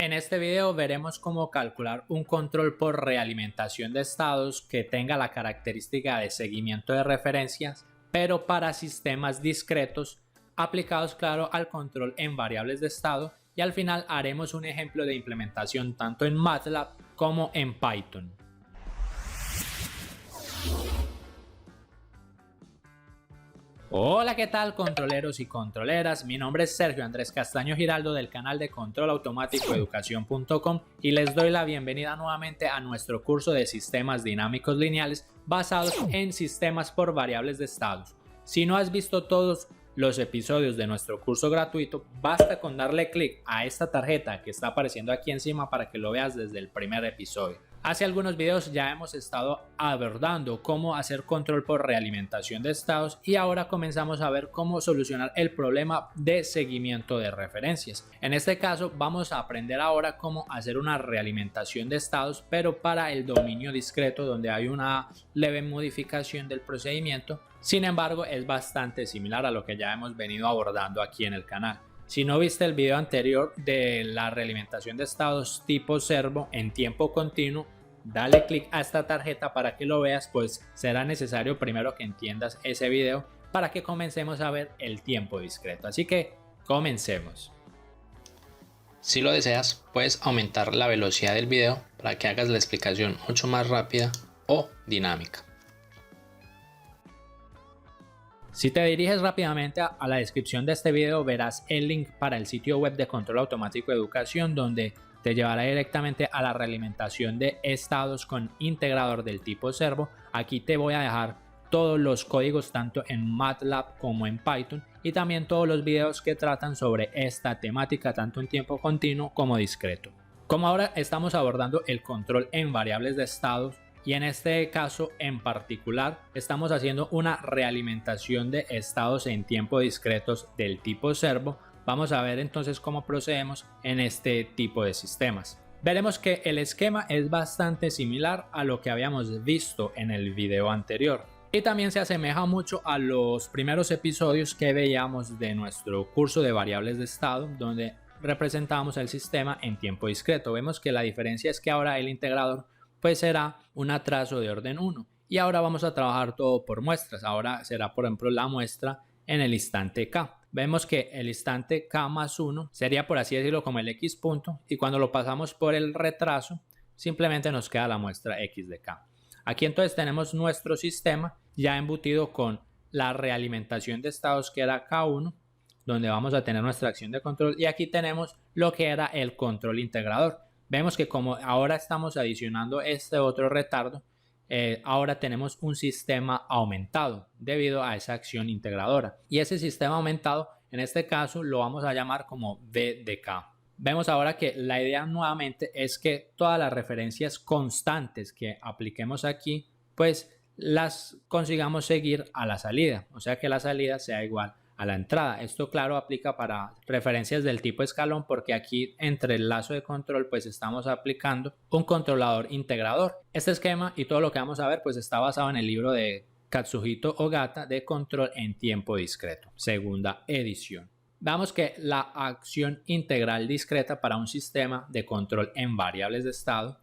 En este video veremos cómo calcular un control por realimentación de estados que tenga la característica de seguimiento de referencias, pero para sistemas discretos aplicados, claro, al control en variables de estado, y al final haremos un ejemplo de implementación tanto en MATLAB como en Python. Hola, ¿qué tal controleros y controleras? Mi nombre es Sergio Andrés Castaño Giraldo del canal de control automático educación.com y les doy la bienvenida nuevamente a nuestro curso de sistemas dinámicos lineales basados en sistemas por variables de estados. Si no has visto todos los episodios de nuestro curso gratuito, basta con darle clic a esta tarjeta que está apareciendo aquí encima para que lo veas desde el primer episodio. Hace algunos videos ya hemos estado abordando cómo hacer control por realimentación de estados y ahora comenzamos a ver cómo solucionar el problema de seguimiento de referencias. En este caso vamos a aprender ahora cómo hacer una realimentación de estados, pero para el dominio discreto, donde hay una leve modificación del procedimiento. Sin embargo, es bastante similar a lo que ya hemos venido abordando aquí en el canal. Si no viste el video anterior de la realimentación de estados tipo servo en tiempo continuo, dale clic a esta tarjeta para que lo veas, pues será necesario primero que entiendas ese video para que comencemos a ver el tiempo discreto. Así que comencemos. Si lo deseas, puedes aumentar la velocidad del video para que hagas la explicación mucho más rápida o dinámica. Si te diriges rápidamente a la descripción de este video, verás el link para el sitio web de Control Automático de Educación, donde te llevará directamente a la realimentación de estados con integrador del tipo servo. Aquí te voy a dejar todos los códigos tanto en MATLAB como en Python y también todos los videos que tratan sobre esta temática tanto en tiempo continuo como discreto. Como ahora estamos abordando el control en variables de estados, y en este caso en particular estamos haciendo una realimentación de estados en tiempo discretos del tipo servo. Vamos a ver entonces cómo procedemos en este tipo de sistemas. Veremos que el esquema es bastante similar a lo que habíamos visto en el video anterior y también se asemeja mucho a los primeros episodios que veíamos de nuestro curso de variables de estado, donde representamos el sistema en tiempo discreto. Vemos que la diferencia es que ahora el integrador pues será un atraso de orden 1 y ahora vamos a trabajar todo por muestras. Ahora será, por ejemplo, la muestra en el instante k. Vemos que el instante k más 1 sería, por así decirlo, como el x punto, y cuando lo pasamos por el retraso simplemente nos queda la muestra x de k. Aquí entonces tenemos nuestro sistema ya embutido con la realimentación de estados, que era k1, donde vamos a tener nuestra acción de control, y aquí tenemos lo que era el control integrador. Vemos que como ahora estamos adicionando este otro retardo, ahora tenemos un sistema aumentado debido a esa acción integradora. Y ese sistema aumentado, en este caso, lo vamos a llamar como V de K. Vemos ahora que la idea nuevamente es que todas las referencias constantes que apliquemos aquí, pues las consigamos seguir a la salida. O sea que la salida sea igual a la entrada. Esto, claro, aplica para referencias del tipo escalón, porque aquí entre el lazo de control pues estamos aplicando un controlador integrador. Este esquema y todo lo que vamos a ver pues está basado en el libro de Katsuhito Ogata de Control en Tiempo Discreto, segunda edición. Vemos que la acción integral discreta para un sistema de control en variables de estado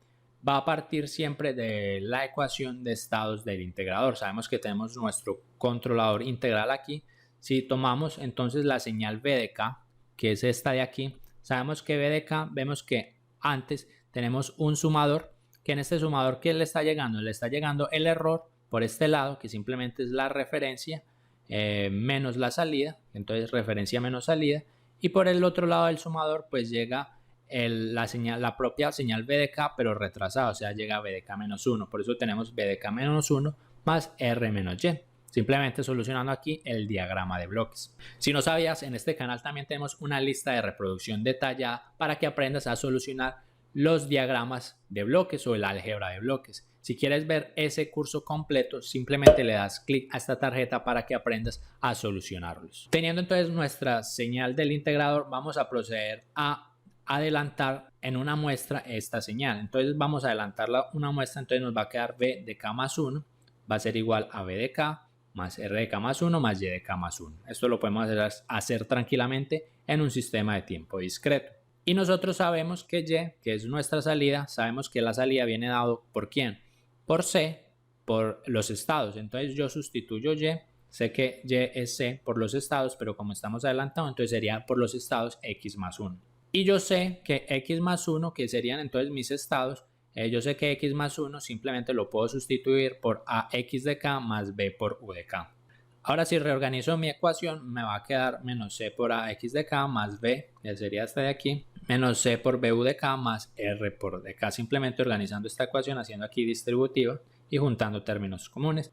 va a partir siempre de la ecuación de estados del integrador. Sabemos que tenemos nuestro controlador integral aquí. Si tomamos entonces la señal V de K, que es esta de aquí, sabemos que V de K, vemos que antes tenemos un sumador, que en este sumador, ¿qué le está llegando? Le está llegando el error por este lado, que simplemente es la referencia menos la salida, entonces referencia menos salida, y por el otro lado del sumador pues llega la propia señal V de K, pero retrasada, o sea, llega V de K menos 1, por eso tenemos V de K menos 1 más R menos Y. Simplemente solucionando aquí el diagrama de bloques. Si no sabías, en este canal también tenemos una lista de reproducción detallada para que aprendas a solucionar los diagramas de bloques o el álgebra de bloques. Si quieres ver ese curso completo, simplemente le das clic a esta tarjeta para que aprendas a solucionarlos. Teniendo entonces nuestra señal del integrador, vamos a proceder a adelantar en una muestra esta señal. Entonces vamos a adelantarla una muestra, entonces nos va a quedar V de K más 1, va a ser igual a V de K más R de K más 1 más Y de K más 1. Esto lo podemos hacer tranquilamente en un sistema de tiempo discreto. Y nosotros sabemos que Y, que es nuestra salida, sabemos que la salida viene dado por ¿quién? Por C, por los estados. Entonces yo sustituyo Y, sé que Y es C por los estados, pero como estamos adelantados, entonces sería por los estados X más 1. Y yo sé que X más 1, que serían entonces mis estados, yo sé que X más 1 simplemente lo puedo sustituir por AX de K más B por U de K. Ahora si reorganizo mi ecuación me va a quedar menos C por AX de K más B, que sería esta de aquí, menos C por BU de K más R por DK, simplemente organizando esta ecuación, haciendo aquí distributiva y juntando términos comunes.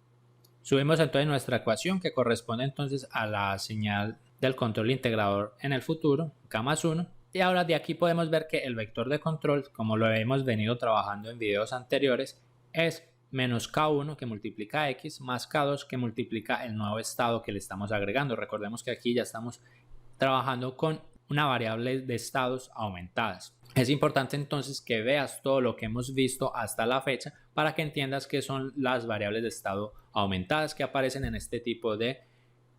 Subimos entonces nuestra ecuación que corresponde entonces a la señal del control integrador en el futuro, K más 1. Y ahora de aquí podemos ver que el vector de control, como lo hemos venido trabajando en videos anteriores, es menos K1 que multiplica X más K2 que multiplica el nuevo estado que le estamos agregando. Recordemos que aquí ya estamos trabajando con una variable de estados aumentadas. Es importante entonces que veas todo lo que hemos visto hasta la fecha para que entiendas qué son las variables de estado aumentadas que aparecen en este tipo de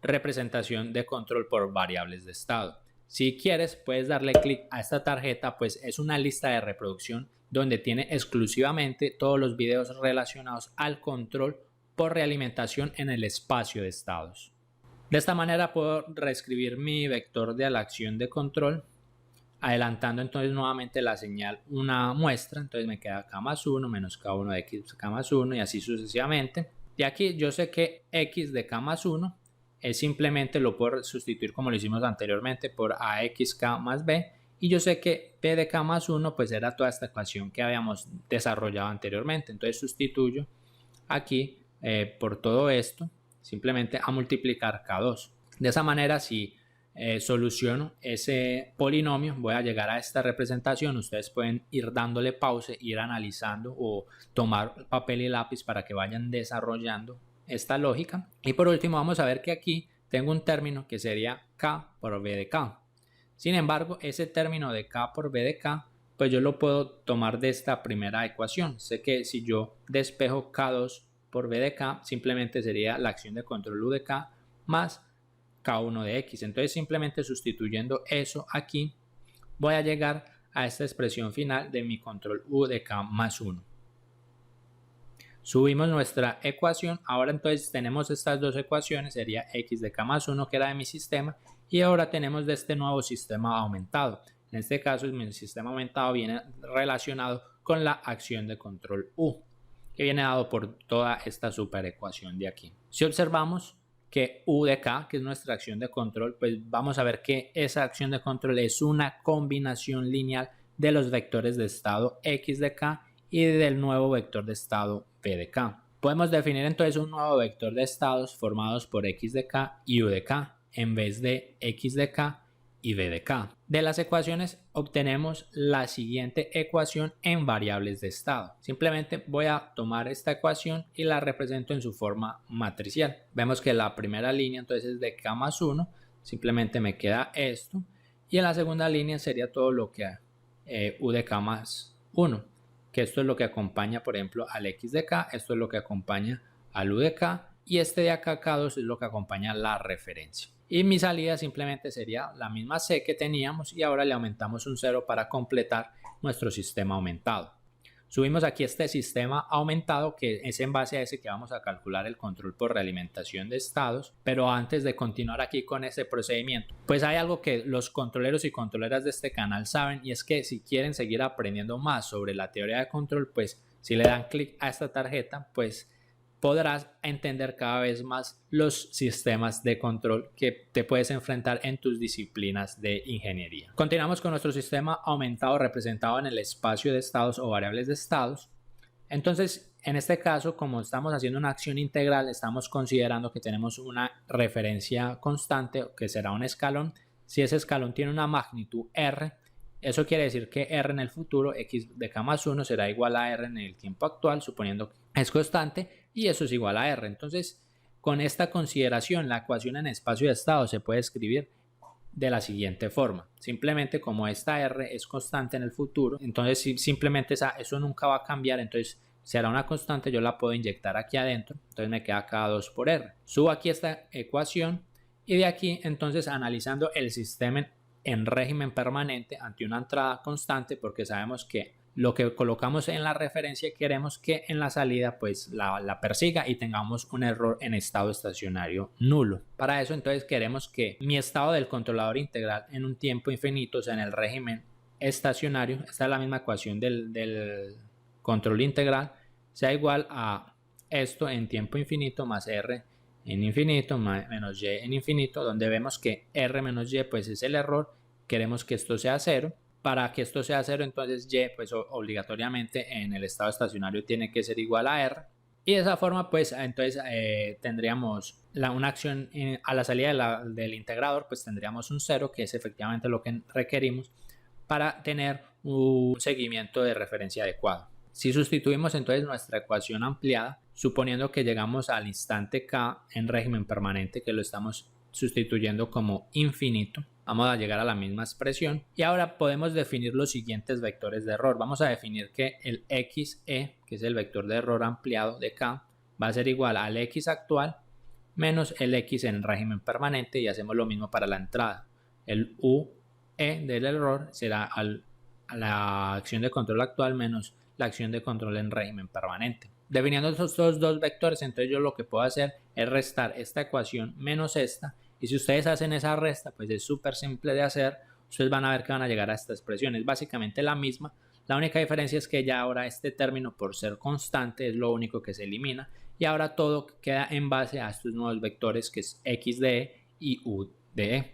representación de control por variables de estado. Si quieres puedes darle clic a esta tarjeta, pues es una lista de reproducción donde tiene exclusivamente todos los videos relacionados al control por realimentación en el espacio de estados. De esta manera puedo reescribir mi vector de la acción de control, adelantando entonces nuevamente la señal una muestra, entonces me queda K más 1 menos K1 de X K más 1 y así sucesivamente. Y aquí yo sé que X de K más 1 es simplemente lo puedo sustituir como lo hicimos anteriormente por AXK más B, y yo sé que P de K más 1 pues era toda esta ecuación que habíamos desarrollado anteriormente, entonces sustituyo aquí por todo esto simplemente a multiplicar K2. De esa manera si soluciono ese polinomio voy a llegar a esta representación. Ustedes pueden ir dándole pausa, ir analizando o tomar papel y lápiz para que vayan desarrollando esta lógica. Y por último vamos a ver que aquí tengo un término que sería K por B de K. Sin embargo, ese término de K por B de K pues yo lo puedo tomar de esta primera ecuación. Sé que si yo despejo K2 por B de K simplemente sería la acción de control U de K más K1 de X. Entonces simplemente sustituyendo eso aquí voy a llegar a esta expresión final de mi control U de K más 1. Subimos nuestra ecuación, ahora entonces tenemos estas dos ecuaciones, sería X de K más 1 que era de mi sistema, y ahora tenemos de este nuevo sistema aumentado. En este caso mi sistema aumentado viene relacionado con la acción de control U, que viene dado por toda esta superecuación de aquí. Si observamos que U de K, que es nuestra acción de control, pues vamos a ver que esa acción de control es una combinación lineal de los vectores de estado X de K y del nuevo vector de estado P de K. Podemos definir entonces un nuevo vector de estados formados por X de K y U de K en vez de X de K y B de K. De las ecuaciones obtenemos la siguiente ecuación en variables de estado. Simplemente voy a tomar esta ecuación y la represento en su forma matricial. Vemos que la primera línea entonces es de K más 1, simplemente me queda esto, y en la segunda línea sería todo lo que U de K más 1, que esto es lo que acompaña por ejemplo al X de K, esto es lo que acompaña al U de K, y este de acá K2 es lo que acompaña la referencia. Y mi salida simplemente sería la misma C que teníamos y ahora le aumentamos un 0 para completar nuestro sistema aumentado. Subimos aquí este sistema aumentado que es en base a ese que vamos a calcular el control por realimentación de estados, pero antes de continuar aquí con este procedimiento, pues hay algo que los controleros y controleras de este canal saben, y es que si quieren seguir aprendiendo más sobre la teoría de control, pues si le dan clic a esta tarjeta, pues podrás entender cada vez más los sistemas de control que te puedes enfrentar en tus disciplinas de ingeniería. Continuamos con nuestro sistema aumentado representado en el espacio de estados o variables de estados. Entonces, en este caso, como estamos haciendo una acción integral, estamos considerando que tenemos una referencia constante, que será un escalón. Si ese escalón tiene una magnitud R, eso quiere decir que R en el futuro, X de K más 1, será igual a R en el tiempo actual, suponiendo que es constante, y eso es igual a R. Entonces, con esta consideración, la ecuación en espacio de estado se puede escribir de la siguiente forma. Simplemente como esta R es constante en el futuro, entonces simplemente eso nunca va a cambiar, entonces será una constante, yo la puedo inyectar aquí adentro, entonces me queda K2 por R. Subo aquí esta ecuación y de aquí entonces analizando el sistema en régimen permanente ante una entrada constante, porque sabemos que lo que colocamos en la referencia queremos que en la salida pues la persiga y tengamos un error en estado estacionario nulo. Para eso entonces queremos que mi estado del controlador integral en un tiempo infinito, o sea en el régimen estacionario, esta es la misma ecuación del control integral, sea igual a esto en tiempo infinito más r en infinito menos y en infinito, donde vemos que r menos y pues es el error, queremos que esto sea 0. Para que esto sea 0, entonces y pues obligatoriamente en el estado estacionario tiene que ser igual a r. Y de esa forma pues entonces tendríamos una acción a la salida del integrador, pues tendríamos un 0, que es efectivamente lo que requerimos para tener un seguimiento de referencia adecuado. Si sustituimos entonces nuestra ecuación ampliada, suponiendo que llegamos al instante k en régimen permanente, que lo estamos sustituyendo como infinito, vamos a llegar a la misma expresión y ahora podemos definir los siguientes vectores de error. Vamos a definir que el xe, que es el vector de error ampliado de k, va a ser igual al x actual menos el x en régimen permanente, y hacemos lo mismo para la entrada. El ue del error será a la acción de control actual menos la acción de control en régimen permanente. Definiendo estos dos vectores, entonces yo lo que puedo hacer es restar esta ecuación menos esta, y si ustedes hacen esa resta, pues es súper simple de hacer. Ustedes van a ver que van a llegar a esta expresión, es básicamente la misma. La única diferencia es que ya ahora este término, por ser constante, es lo único que se elimina, y ahora todo queda en base a estos nuevos vectores, que es x de e y u de e.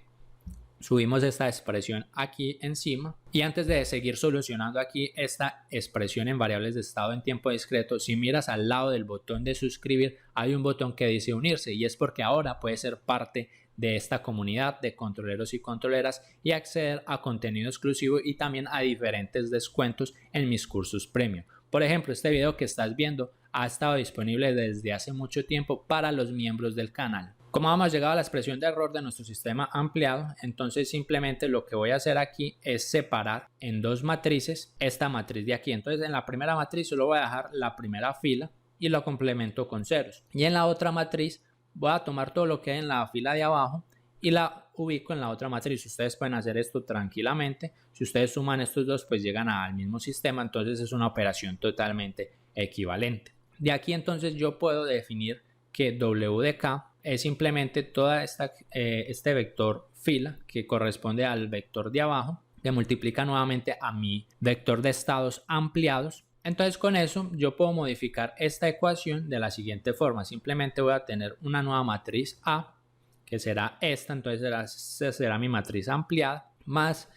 Subimos esta expresión aquí encima, y antes de seguir solucionando aquí esta expresión en variables de estado en tiempo discreto, si miras al lado del botón de suscribir hay un botón que dice unirse, y es porque ahora puedes ser parte de esta comunidad de controleros y controleras y acceder a contenido exclusivo y también a diferentes descuentos en mis cursos premium. Por ejemplo, este video que estás viendo ha estado disponible desde hace mucho tiempo para los miembros del canal. Como hemos llegado a la expresión de error de nuestro sistema ampliado, entonces simplemente lo que voy a hacer aquí es separar en dos matrices esta matriz de aquí. Entonces en la primera matriz solo voy a dejar la primera fila y lo complemento con ceros. Y en la otra matriz voy a tomar todo lo que hay en la fila de abajo y la ubico en la otra matriz. Ustedes pueden hacer esto tranquilamente. Si ustedes suman estos dos, pues llegan al mismo sistema. Entonces es una operación totalmente equivalente. De aquí entonces yo puedo definir que w de k es simplemente toda este vector fila que corresponde al vector de abajo, que multiplica nuevamente a mi vector de estados ampliados. Entonces con eso yo puedo modificar esta ecuación de la siguiente forma. Simplemente voy a tener una nueva matriz A, que será esta, entonces será mi matriz ampliada, más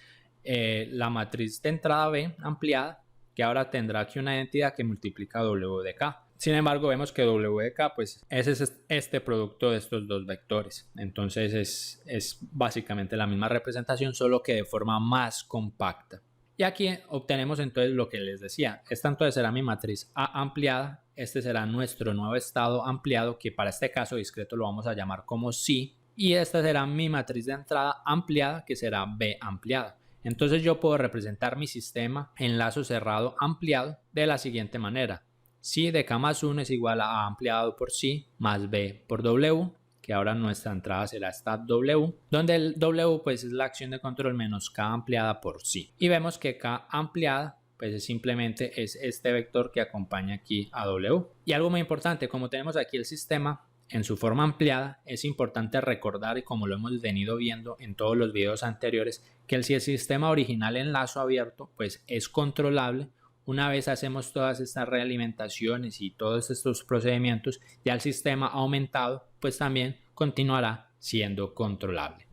la matriz de entrada B ampliada, que ahora tendrá aquí una identidad que multiplica w de k. Sin embargo, vemos que w de k pues es este producto de estos dos vectores. Entonces es básicamente la misma representación, solo que de forma más compacta. Y aquí obtenemos entonces lo que les decía. Esta entonces será mi matriz A ampliada. Este será nuestro nuevo estado ampliado, que para este caso discreto lo vamos a llamar como C. Y esta será mi matriz de entrada ampliada, que será B ampliada. Entonces yo puedo representar mi sistema en lazo cerrado ampliado de la siguiente manera. Si de k más 1 es igual a A ampliado por C más B por W, que ahora nuestra entrada será esta W, donde el W pues es la acción de control menos K ampliada por C. Y vemos que K ampliada pues simplemente es este vector que acompaña aquí a W. Y algo muy importante, como tenemos aquí el sistema en su forma ampliada, es importante recordar, y como lo hemos venido viendo en todos los videos anteriores, que si el sistema original en lazo abierto pues es controlable, una vez hacemos todas estas realimentaciones y todos estos procedimientos, ya el sistema aumentado pues también continuará siendo controlable.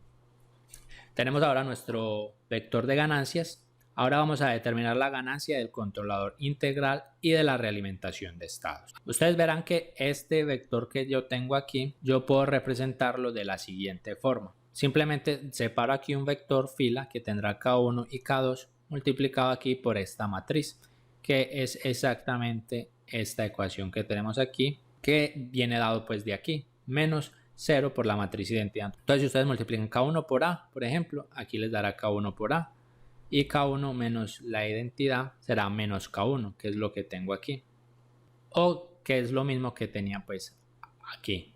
Tenemos ahora nuestro vector de ganancias. Ahora vamos a determinar la ganancia del controlador integral y de la realimentación de estados. Ustedes verán que este vector que yo tengo aquí, yo puedo representarlo de la siguiente forma. Simplemente separo aquí un vector fila que tendrá K1 y K2 multiplicado aquí por esta matriz, que es exactamente esta ecuación que tenemos aquí, que viene dado pues de aquí, menos 0 por la matriz identidad. Entonces si ustedes multiplican K1 por A, por ejemplo, aquí les dará K1 por A, y K1 menos la identidad será menos K1, que es lo que tengo aquí, o que es lo mismo que tenía pues aquí.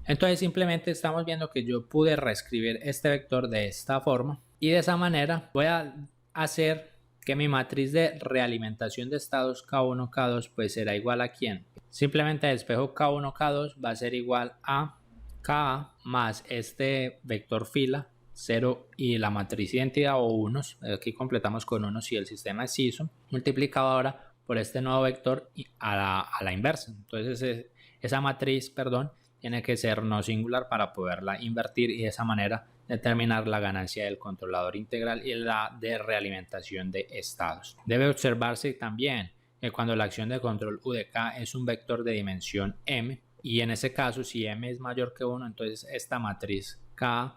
Entonces simplemente estamos viendo que yo pude reescribir este vector de esta forma, Y de esa manera voy a hacer que mi matriz de realimentación de estados K1, K2 pues será igual a ¿quién? Simplemente despejo K1, K2 va a ser igual a Ka más este vector fila 0 y la matriz identidad o unos, aquí completamos con unos si el sistema es ISO, multiplicado ahora por este nuevo vector a la inversa. Entonces esa matriz, perdón, tiene que ser no singular para poderla invertir y de esa manera determinar la ganancia del controlador integral y la de realimentación de estados. Debe observarse también que cuando la acción de control U de K es un vector de dimensión m, y en ese caso si m es mayor que 1, entonces esta matriz K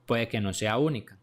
puede que no sea única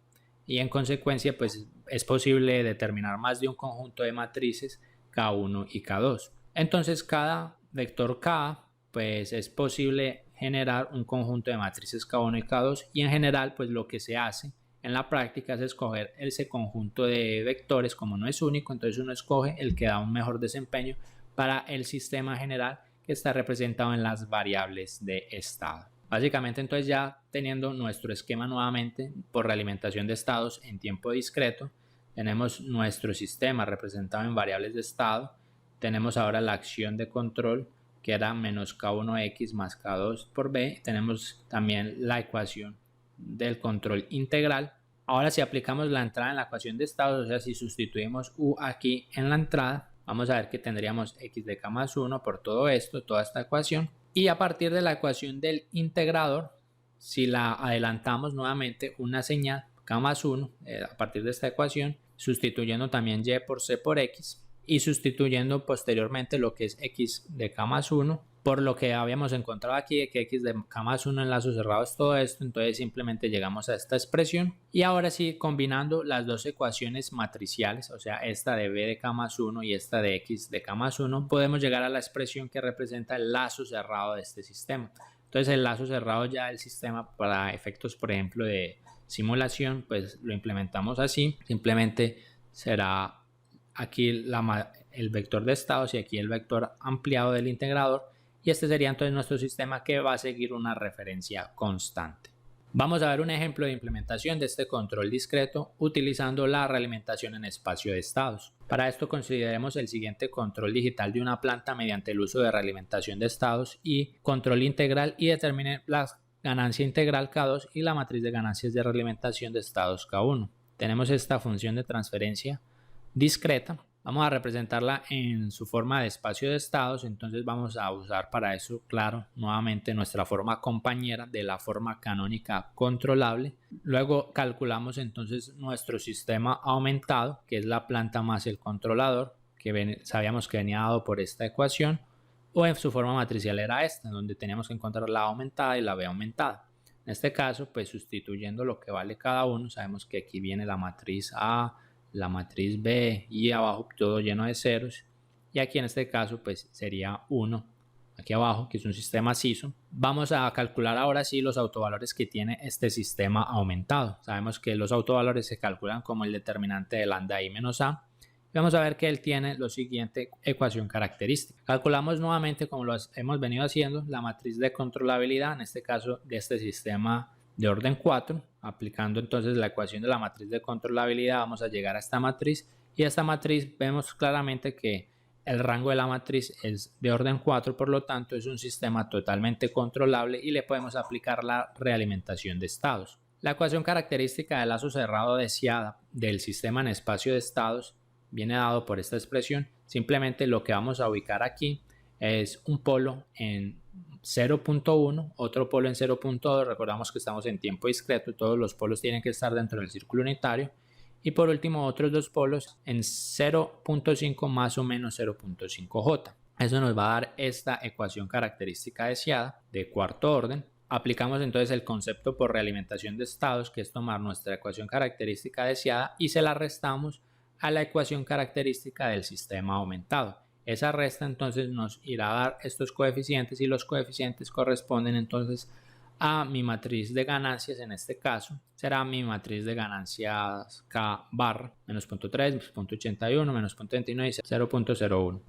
y en consecuencia pues es posible determinar más de un conjunto de matrices K1 y K2. Entonces cada vector K pues es posible generar un conjunto de matrices K1 y K2 y en general pues lo que se hace en la práctica es escoger ese conjunto de vectores. Como no es único, entonces uno escoge el que da un mejor desempeño para el sistema general que está representado en las variables de estado. Básicamente entonces ya teniendo nuestro esquema nuevamente por realimentación de estados en tiempo discreto, tenemos nuestro sistema representado en variables de estado, tenemos ahora la acción de control que era menos K1x más K2 por B, tenemos también la ecuación del control integral. Ahora si aplicamos la entrada en la ecuación de estados, o sea si sustituimos U aquí en la entrada, vamos a ver que tendríamos x de k más 1 por todo esto, toda esta ecuación. Y a partir de la ecuación del integrador, si la adelantamos nuevamente una señal k más 1 a partir de esta ecuación, sustituyendo también y por c por x y sustituyendo posteriormente lo que es x de k más 1 por lo que habíamos encontrado aquí de que x de k más 1 en lazo cerrado es todo esto, entonces simplemente llegamos a esta expresión y ahora sí combinando las dos ecuaciones matriciales, o sea esta de b de k más 1 y esta de x de k más 1, podemos llegar a la expresión que representa el lazo cerrado de este sistema. Entonces el lazo cerrado ya del sistema para efectos por ejemplo de simulación pues lo implementamos así, simplemente será aquí el vector de estados y aquí el vector ampliado del integrador. Y este sería entonces nuestro sistema que va a seguir una referencia constante. Vamos a ver un ejemplo de implementación de este control discreto utilizando la realimentación en espacio de estados. Para esto consideremos el siguiente control digital de una planta mediante el uso de realimentación de estados y control integral y determine la ganancia integral K2 y la matriz de ganancias de realimentación de estados K1. Tenemos esta función de transferencia discreta. Vamos a representarla en su forma de espacio de estados, entonces vamos a usar para eso, claro, nuevamente nuestra forma compañera de la forma canónica controlable. Luego calculamos entonces nuestro sistema aumentado, que es la planta más el controlador, que sabíamos que venía dado por esta ecuación, o en su forma matricial era esta, donde teníamos que encontrar la A aumentada y la B aumentada. En este caso, pues sustituyendo lo que vale cada uno, sabemos que aquí viene la matriz A, la matriz B y abajo todo lleno de ceros y aquí en este caso pues sería 1 aquí abajo que es un sistema SISO. Vamos a calcular ahora sí los autovalores que tiene este sistema aumentado. Sabemos que los autovalores se calculan como el determinante de lambda I menos A. Vamos a ver que él tiene la siguiente ecuación característica. Calculamos nuevamente como lo hemos venido haciendo la matriz de controlabilidad, en este caso de este sistema de orden 4, aplicando entonces la ecuación de la matriz de controlabilidad vamos a llegar a esta matriz y a esta matriz vemos claramente que el rango de la matriz es de orden 4, por lo tanto es un sistema totalmente controlable y le podemos aplicar la realimentación de estados. La ecuación característica del lazo cerrado deseada del sistema en espacio de estados viene dado por esta expresión. Simplemente lo que vamos a ubicar aquí es un polo en 0.1, otro polo en 0.2, recordamos que estamos en tiempo discreto, todos los polos tienen que estar dentro del círculo unitario y por último otros dos polos en 0.5 más o menos 0.5J. Eso nos va a dar esta ecuación característica deseada de cuarto orden. Aplicamos entonces el concepto por realimentación de estados, que es tomar nuestra ecuación característica deseada y se la restamos a la ecuación característica del sistema aumentado. Esa resta entonces nos irá a dar estos coeficientes y los coeficientes corresponden entonces a mi matriz de ganancias. En este caso será mi matriz de ganancias K barra menos 0.3, menos 0.81, menos 0.29 y 0.01.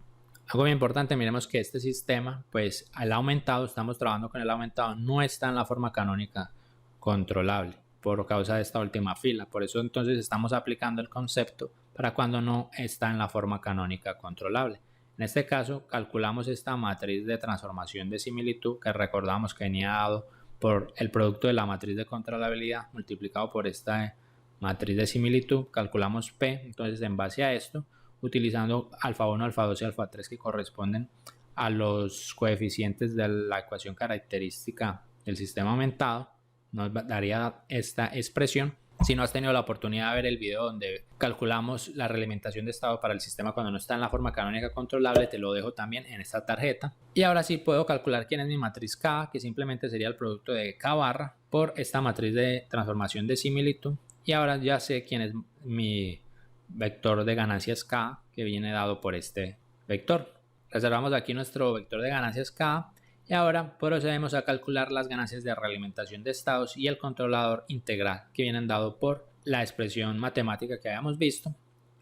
Algo muy importante, miremos que este sistema, pues al aumentado, estamos trabajando con el aumentado, no está en la forma canónica controlable. por causa de esta última fila. Por eso entonces estamos aplicando el concepto para cuando no está en la forma canónica controlable. En este caso calculamos esta matriz de transformación de similitud que recordamos que venía dado por el producto de la matriz de controlabilidad multiplicado por esta matriz de similitud. Calculamos P, entonces en base a esto, utilizando alfa 1, alfa 2 y alfa 3 que corresponden a los coeficientes de la ecuación característica del sistema aumentado, nos daría esta expresión. Si no has tenido la oportunidad de ver el video donde calculamos la realimentación de estado para el sistema cuando no está en la forma canónica controlable, te lo dejo también en esta tarjeta. Y ahora sí puedo calcular quién es mi matriz K, que simplemente sería el producto de K barra por esta matriz de transformación de similitud. Y ahora ya sé quién es mi vector de ganancias K, que viene dado por este vector. Reservamos aquí nuestro vector de ganancias K. Y ahora procedemos a calcular las ganancias de realimentación de estados y el controlador integral que vienen dado por la expresión matemática que habíamos visto.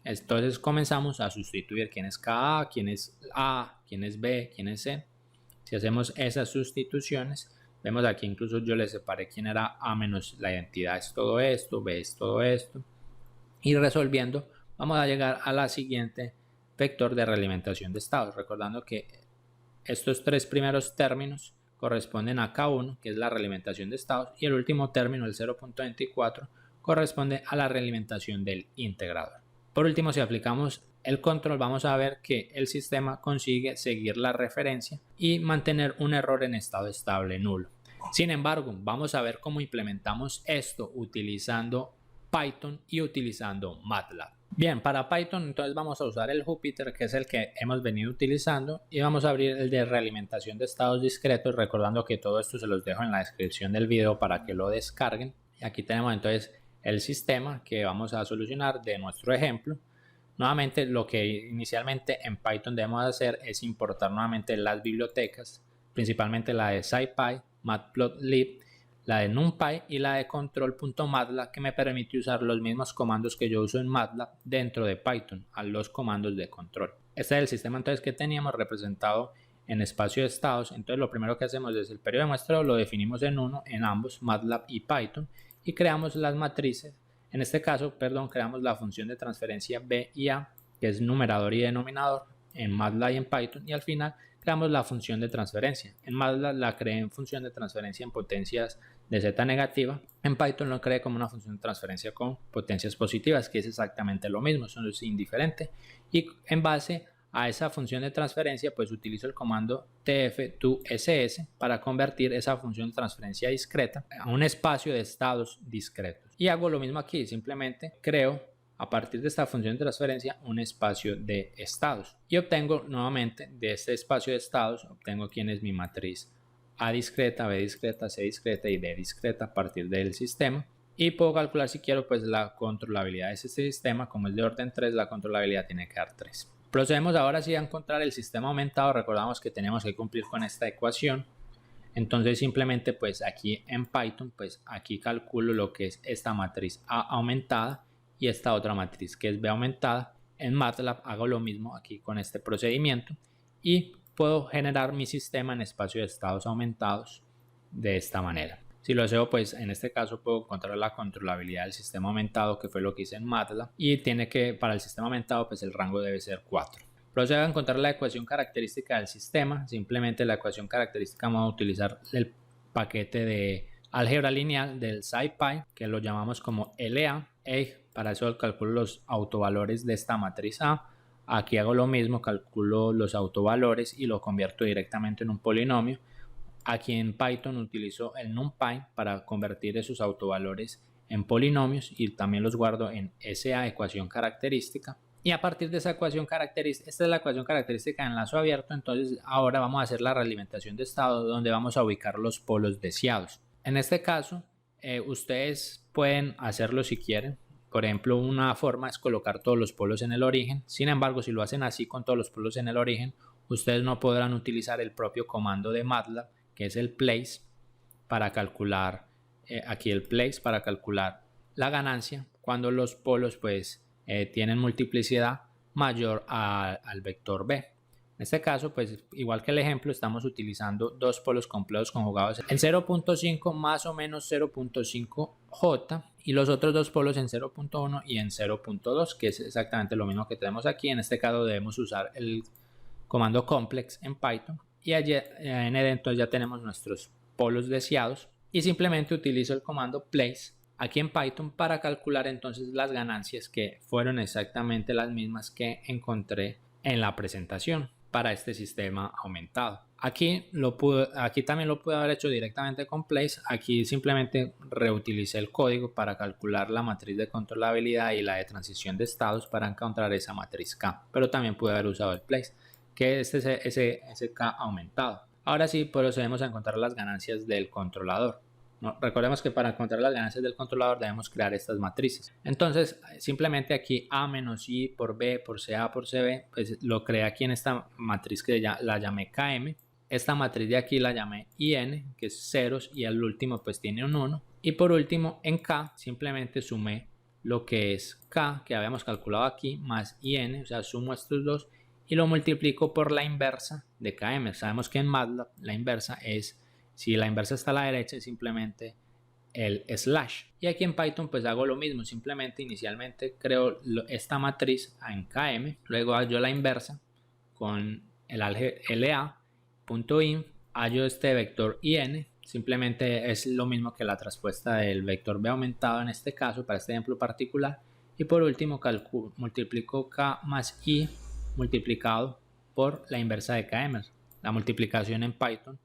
Entonces comenzamos a sustituir quién es KA, quién es A, quién es B, quién es C. Si hacemos esas sustituciones, vemos aquí incluso yo le separé quién era A menos la identidad es todo esto, B es todo esto. Y resolviendo vamos a llegar a la siguiente vector de realimentación de estados, recordando que estos tres primeros términos corresponden a K1, que es la realimentación de estados, y el último término, el 0.24, corresponde a la realimentación del integrador. Por último, si aplicamos el control, vamos a ver que el sistema consigue seguir la referencia y mantener un error en estado estable nulo. Sin embargo, vamos a ver cómo implementamos esto utilizando Python y utilizando MATLAB. Bien, para Python entonces vamos a usar el Jupyter, que es el que hemos venido utilizando, y vamos a abrir el de realimentación de estados discretos, recordando que todo esto se los dejo en la descripción del video para que lo descarguen. Y aquí tenemos entonces el sistema que vamos a solucionar de nuestro ejemplo. Nuevamente lo que inicialmente en Python debemos hacer es importar nuevamente las bibliotecas, principalmente la de SciPy, Matplotlib, la de NumPy y la de control.matlab, que me permite usar los mismos comandos que yo uso en MATLAB dentro de Python, a los comandos de control. Este es el sistema entonces que teníamos representado en espacio de estados. Entonces lo primero que hacemos es el periodo de muestreo, lo definimos en 1 en ambos MATLAB y Python, y creamos las matrices. En este caso, creamos la función de transferencia B y A, que es numerador y denominador en MATLAB y en Python, y al final creamos la función de transferencia. En MATLAB la creé en función de transferencia en potencias de z negativa. En Python lo creé como una función de transferencia con potencias positivas, que es exactamente lo mismo, eso es indiferente. Y en base a esa función de transferencia, pues utilizo el comando tf2ss para convertir esa función de transferencia discreta a un espacio de estados discretos. Y hago lo mismo aquí, simplemente creo a partir de esta función de transferencia un espacio de estados y obtengo nuevamente de este espacio de estados, obtengo quién es mi matriz A discreta, B discreta, C discreta y D discreta a partir del sistema, y puedo calcular si quiero pues la controlabilidad de este sistema. Como es de orden 3, la controlabilidad tiene que dar 3. Procedemos ahora sí a encontrar el sistema aumentado. Recordamos que tenemos que cumplir con esta ecuación. Entonces simplemente pues aquí en Python pues aquí calculo lo que es esta matriz A aumentada y esta otra matriz que es B aumentada. En MATLAB hago lo mismo aquí con este procedimiento y puedo generar mi sistema en espacio de estados aumentados de esta manera. Si lo deseo, pues en este caso puedo encontrar la controlabilidad del sistema aumentado, que fue lo que hice en MATLAB, y tiene que, para el sistema aumentado, pues el rango debe ser 4. Procedo a encontrar la ecuación característica del sistema. Simplemente la ecuación característica vamos a utilizar el paquete de álgebra lineal del SciPy, que lo llamamos como LA. Para eso calculo los autovalores de esta matriz A. Aquí hago lo mismo, calculo los autovalores y lo convierto directamente en un polinomio. Aquí en Python utilizo el NumPy para convertir esos autovalores en polinomios y también los guardo en esa ecuación característica. Y a partir de esa ecuación característica, esta es la ecuación característica de enlazo abierto, entonces ahora vamos a hacer la realimentación de estado donde vamos a ubicar los polos deseados. En este caso, ustedes pueden hacerlo si quieren. Por ejemplo, una forma es colocar todos los polos en el origen. Sin embargo, si lo hacen así con todos los polos en el origen, ustedes no podrán utilizar el propio comando de MATLAB, que es el place, para calcular aquí el place para calcular la ganancia cuando los polos pues tienen multiplicidad mayor al vector b. En este caso, pues igual que el ejemplo, estamos utilizando dos polos complejos conjugados. El 0.5 más o menos 0.5 J y los otros dos polos en 0.1 y en 0.2, que es exactamente lo mismo que tenemos aquí. En este caso debemos usar el comando complex en Python y allí en él entonces ya tenemos nuestros polos deseados y simplemente utilizo el comando place aquí en Python para calcular entonces las ganancias, que fueron exactamente las mismas que encontré en la presentación para este sistema aumentado. Aquí también lo pude haber hecho directamente con place. Aquí simplemente reutilicé el código para calcular la matriz de controlabilidad y la de transición de estados para encontrar esa matriz K, pero también pude haber usado el place, que es ese K aumentado. Ahora sí procedemos a encontrar las ganancias del controlador. No, recordemos que para encontrar las ganancias del controlador debemos crear estas matrices. Entonces simplemente aquí A menos I por B por CA por CB, pues lo creé aquí en esta matriz que la llamé KM. Esta matriz de aquí la llamé IN, que es ceros, y al último pues tiene un 1. Y por último en K simplemente sumé lo que es K que habíamos calculado aquí más IN, o sea sumo estos dos y lo multiplico por la inversa de KM. Sabemos que en MATLAB la inversa es, si la inversa está a la derecha, es simplemente el slash. Y aquí en Python pues hago lo mismo, simplemente inicialmente creo esta matriz en KM, luego hallo la inversa con el LA.inf, hallo este vector IN, simplemente es lo mismo que la traspuesta del vector B aumentado en este caso, para este ejemplo particular, y por último multiplico K más I multiplicado por la inversa de KM. La multiplicación en Python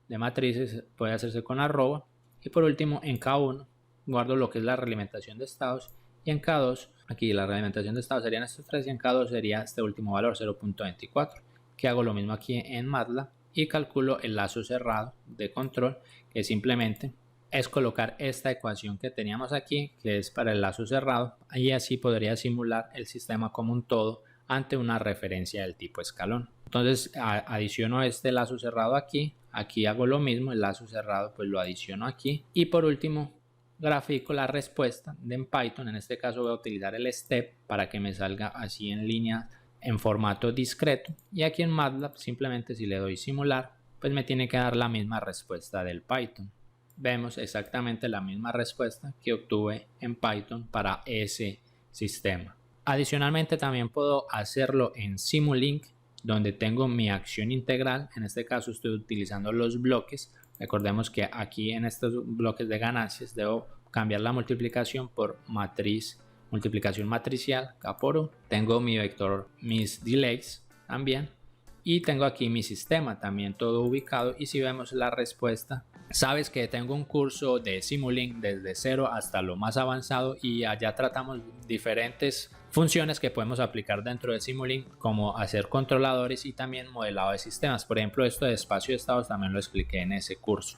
de matrices puede hacerse con arroba, y por último en K1 guardo lo que es la realimentación de estados, y en K2 aquí la realimentación de estados serían estos tres y en K2 sería este último valor 0.24, que hago lo mismo aquí en MATLAB y calculo el lazo cerrado de control, que simplemente es colocar esta ecuación que teníamos aquí, que es para el lazo cerrado, y así podría simular el sistema como un todo ante una referencia del tipo escalón. Entonces adiciono este lazo cerrado aquí hago lo mismo, el lazo cerrado pues lo adiciono aquí, y por último grafico la respuesta en Python. En este caso voy a utilizar el step para que me salga así en línea en formato discreto, y aquí en MATLAB simplemente si le doy simular pues me tiene que dar la misma respuesta del Python. Vemos exactamente la misma respuesta que obtuve en Python para ese sistema. Adicionalmente también puedo hacerlo en Simulink, donde tengo mi acción integral. En este caso estoy utilizando los bloques. Recordemos que aquí en estos bloques de ganancias debo cambiar la multiplicación por multiplicación matricial, K por U. Tengo mi vector, mis delays también, y tengo aquí mi sistema también todo ubicado. Y si vemos la respuesta, sabes que tengo un curso de Simulink desde 0 hasta lo más avanzado, y allá tratamos diferentes funciones que podemos aplicar dentro de Simulink, como hacer controladores y también modelado de sistemas. Por ejemplo, esto de espacio de estados también lo expliqué en ese curso.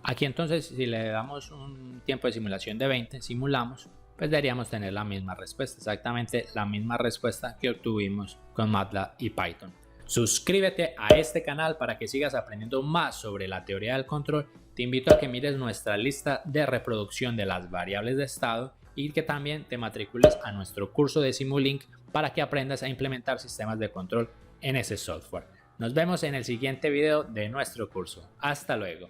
Aquí entonces, si le damos un tiempo de simulación de 20, simulamos, pues deberíamos tener la misma respuesta, exactamente la misma respuesta que obtuvimos con MATLAB y Python. Suscríbete a este canal para que sigas aprendiendo más sobre la teoría del control. Te invito a que mires nuestra lista de reproducción de las variables de estado y que también te matricules a nuestro curso de Simulink para que aprendas a implementar sistemas de control en ese software. Nos vemos en el siguiente video de nuestro curso. Hasta luego.